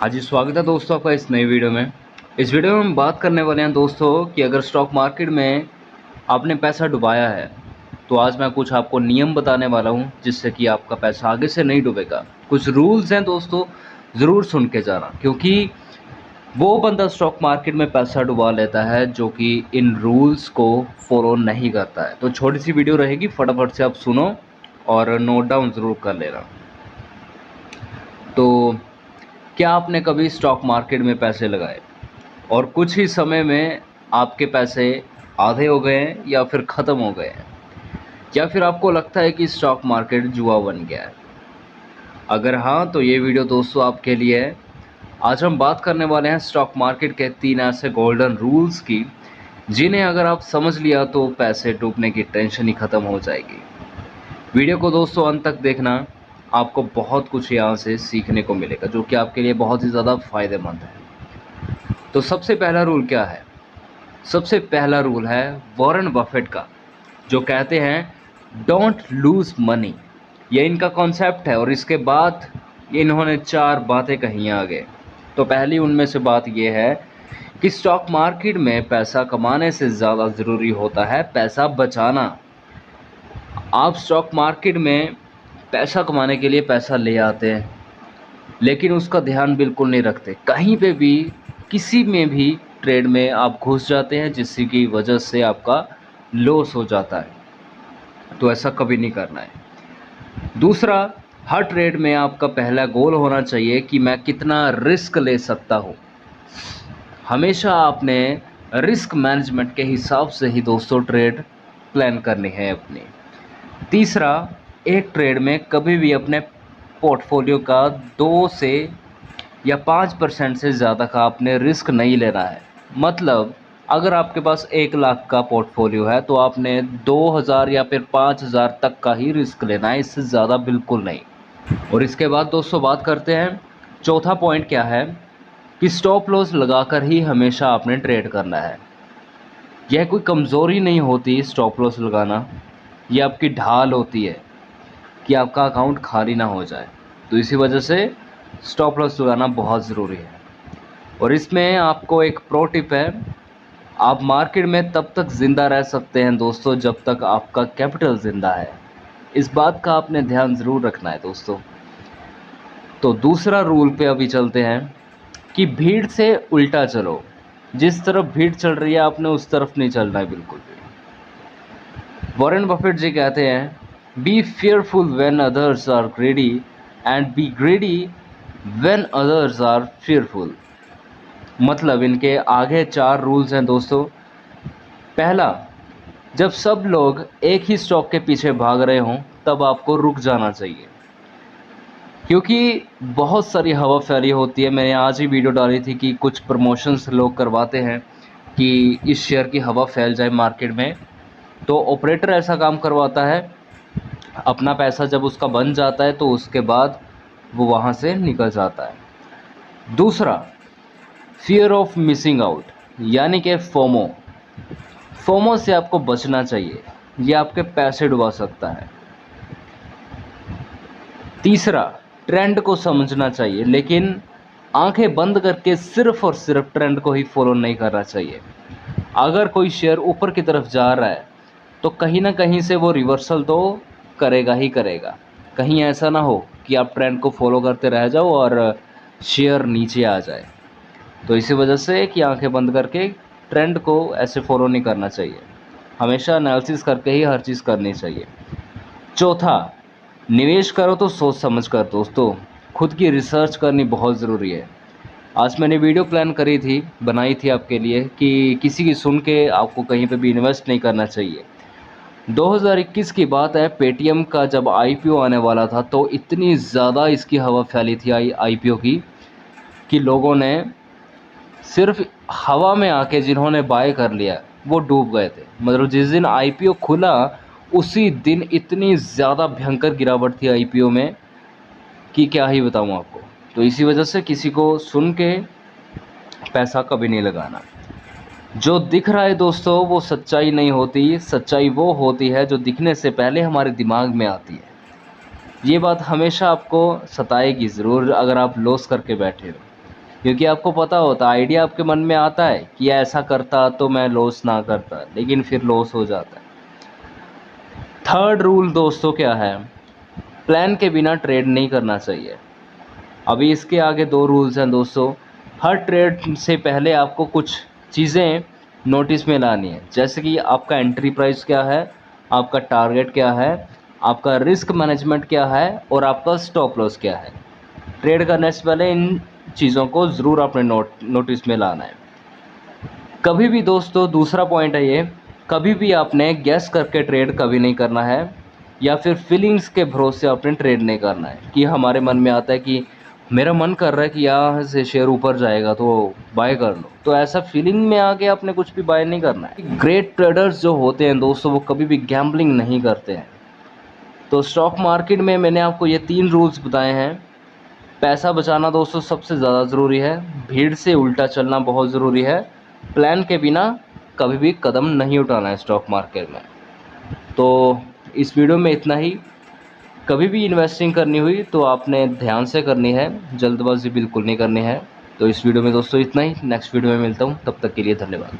हाँ जी, स्वागत है दोस्तों आपका इस नई वीडियो में। इस वीडियो में हम बात करने वाले हैं दोस्तों कि अगर स्टॉक मार्केट में आपने पैसा डुबाया है तो आज मैं कुछ आपको नियम बताने वाला हूँ जिससे कि आपका पैसा आगे से नहीं डूबेगा। कुछ रूल्स हैं दोस्तों, ज़रूर सुन के जाना, क्योंकि वो बंदा स्टॉक मार्केट में पैसा डुबा लेता है जो कि इन रूल्स को फॉलो नहीं करता है। तो छोटी सी वीडियो रहेगी, फटाफट से आप सुनो और नोट डाउन ज़रूर कर लेना। तो क्या आपने कभी स्टॉक मार्केट में पैसे लगाए और कुछ ही समय में आपके पैसे आधे हो गए हैं या फिर ख़त्म हो गए हैं, या फिर आपको लगता है कि स्टॉक मार्केट जुआ बन गया है? अगर हाँ, तो ये वीडियो दोस्तों आपके लिए है। आज हम बात करने वाले हैं स्टॉक मार्केट के 3 ऐसे गोल्डन रूल्स की, जिन्हें अगर आप समझ लिया तो पैसे डूबने की टेंशन ही ख़त्म हो जाएगी। वीडियो को दोस्तों अंत तक देखना, आपको बहुत कुछ यहाँ से सीखने को मिलेगा जो कि आपके लिए बहुत ही ज़्यादा फ़ायदेमंद है। तो सबसे पहला रूल क्या है? सबसे पहला रूल है वॉरेन बफेट का, जो कहते हैं डोंट लूज़ मनी। ये इनका कॉन्सेप्ट है और इसके बाद इन्होंने 4 बातें कही हैं आगे। तो पहली उनमें से बात ये है कि स्टॉक मार्केट में पैसा कमाने से ज़्यादा ज़रूरी होता है पैसा बचाना। आप स्टॉक मार्केट में पैसा कमाने के लिए पैसा ले आते हैं, लेकिन उसका ध्यान बिल्कुल नहीं रखते। कहीं पे भी, किसी में भी ट्रेड में आप घुस जाते हैं जिसकी की वजह से आपका लॉस हो जाता है। तो ऐसा कभी नहीं करना है। दूसरा, हर ट्रेड में आपका पहला गोल होना चाहिए कि मैं कितना रिस्क ले सकता हूँ। हमेशा आपने रिस्क मैनेजमेंट के हिसाब से ही दोस्तों ट्रेड प्लान करनी है अपनी। तीसरा, एक ट्रेड में कभी भी अपने पोर्टफोलियो का 2 से या 5% से ज़्यादा का आपने रिस्क नहीं लेना है। मतलब अगर आपके पास 1 लाख का पोर्टफोलियो है तो आपने 2000 या फिर 5000 तक का ही रिस्क लेना है, इससे ज़्यादा बिल्कुल नहीं। और इसके बाद दोस्तों बात करते हैं, चौथा पॉइंट क्या है कि स्टॉप लॉस लगाकर ही हमेशा आपने ट्रेड करना है। यह कोई कमज़ोरी नहीं होती स्टॉप लॉस लगाना, यह आपकी ढाल होती है कि आपका अकाउंट खाली ना हो जाए। तो इसी वजह से स्टॉप लॉस लगाना बहुत ज़रूरी है। और इसमें आपको एक प्रो टिप है, आप मार्केट में तब तक ज़िंदा रह सकते हैं दोस्तों जब तक आपका कैपिटल ज़िंदा है। इस बात का आपने ध्यान ज़रूर रखना है दोस्तों। तो दूसरा रूल पे अभी चलते हैं कि भीड़ से उल्टा चलो। जिस तरफ भीड़ चल रही है आपने उस तरफ नहीं चलना है बिल्कुल भी। वॉरेन बफेट जी कहते हैं B fearful when others are greedy and be greedy when others are fearful। मतलब इनके आगे 4 रूल्स हैं दोस्तों। पहला, जब सब लोग एक ही स्टॉक के पीछे भाग रहे हों तब आपको रुक जाना चाहिए, क्योंकि बहुत सारी हवा फैली होती है। मैंने आज ही वीडियो डाली थी कि कुछ प्रमोशंस लोग करवाते हैं कि इस शेयर की हवा फैल जाए मार्केट में। तो ऑपरेटर ऐसा काम करवाता है, अपना पैसा जब उसका बन जाता है तो उसके बाद वो वहाँ से निकल जाता है। दूसरा, फियर ऑफ मिसिंग आउट, यानी कि फोमो। फोमो से आपको बचना चाहिए, ये आपके पैसे डुबा सकता है। तीसरा, ट्रेंड को समझना चाहिए, लेकिन आंखें बंद करके सिर्फ और सिर्फ ट्रेंड को ही फॉलो नहीं करना चाहिए। अगर कोई शेयर ऊपर की तरफ जा रहा है तो कहीं ना कहीं से वो रिवर्सल तो करेगा ही करेगा। कहीं ऐसा ना हो कि आप ट्रेंड को फॉलो करते रह जाओ और शेयर नीचे आ जाए। तो इसी वजह से कि आंखें बंद करके ट्रेंड को ऐसे फॉलो नहीं करना चाहिए, हमेशा एनालिसिस करके ही हर चीज़ करनी चाहिए। चौथा, निवेश करो तो सोच समझ कर दोस्तों। खुद की रिसर्च करनी बहुत ज़रूरी है। आज मैंने वीडियो प्लान करी थी, बनाई थी आपके लिए कि किसी की सुन के आपको कहीं पे भी इन्वेस्ट नहीं करना चाहिए। 2021 की बात है, पेटीएम का जब आईपीओ आने वाला था तो इतनी ज़्यादा इसकी हवा फैली थी आईपीओ की कि लोगों ने सिर्फ हवा में आके जिन्होंने बाय कर लिया वो डूब गए थे। मतलब जिस दिन आईपीओ खुला उसी दिन इतनी ज़्यादा भयंकर गिरावट थी आईपीओ में कि क्या ही बताऊं आपको। तो इसी वजह से किसी को सुन के पैसा कभी नहीं लगाना। जो दिख रहा है दोस्तों वो सच्चाई नहीं होती, सच्चाई वो होती है जो दिखने से पहले हमारे दिमाग में आती है। ये बात हमेशा आपको सताएगी ज़रूर अगर आप लॉस करके बैठे हो। क्योंकि आपको पता होता, आइडिया आपके मन में आता है कि ऐसा करता तो मैं लॉस ना करता, लेकिन फिर लॉस हो जाता है। थर्ड रूल दोस्तों क्या है? प्लान के बिना ट्रेड नहीं करना चाहिए। अभी इसके आगे दो रूल्स हैं दोस्तों। हर ट्रेड से पहले आपको कुछ चीज़ें नोटिस में लानी है, जैसे कि आपका एंट्री प्राइस क्या है, आपका टारगेट क्या है, आपका रिस्क मैनेजमेंट क्या है और आपका स्टॉप लॉस क्या है। ट्रेड करने से पहले इन चीज़ों को ज़रूर अपने नोटिस में लाना है। कभी भी दोस्तों दूसरा पॉइंट है ये, कभी भी आपने गैस करके ट्रेड कभी नहीं करना है, या फिर फीलिंग्स के भरोसे आपने ट्रेड नहीं करना है कि हमारे मन में आता है कि मेरा मन कर रहा है कि यहाँ से शेयर ऊपर जाएगा तो बाय कर लो, तो ऐसा फीलिंग में आके आपने कुछ भी बाय नहीं करना है। ग्रेट ट्रेडर्स जो होते हैं दोस्तों वो कभी भी गैम्बलिंग नहीं करते हैं। तो स्टॉक मार्केट में मैंने आपको ये 3 रूल्स बताए हैं। पैसा बचाना दोस्तों सबसे ज़्यादा ज़रूरी है, भीड़ से उल्टा चलना बहुत ज़रूरी है, प्लान के बिना कभी भी कदम नहीं उठाना है स्टॉक मार्केट में। तो इस वीडियो में इतना ही। कभी भी इन्वेस्टिंग करनी हुई तो आपने ध्यान से करनी है, जल्दबाजी बिल्कुल नहीं करनी है। तो इस वीडियो में दोस्तों इतना ही, नेक्स्ट वीडियो में मिलता हूँ, तब तक के लिए धन्यवाद।